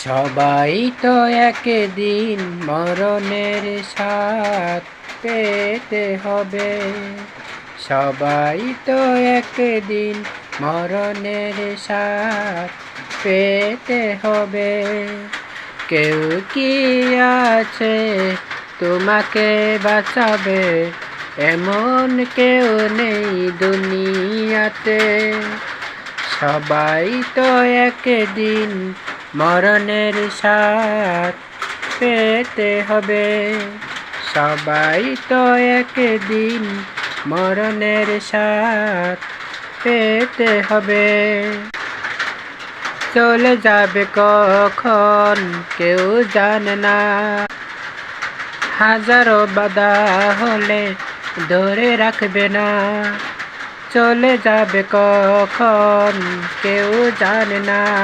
সবাই তো একদিন মরণের স্বাদ পেতে হবে। সবাই তো একদিন মরণের স্বাদ পেতে হবে। কেউ কি আছে তোমাকে বাঁচাবে? এমন কেউ নেই দুনিয়াতে। সবাই তো একদিন মরণের স্বাদ পেতে হবে। সবাই তো একদিন মরণের স্বাদ পেতে হবে। চলে যাবে কখন কেউ জানে না। হাজারো বাধা হলে ধরে রাখবে না। চলে যাবে কখন কেউ জানে না।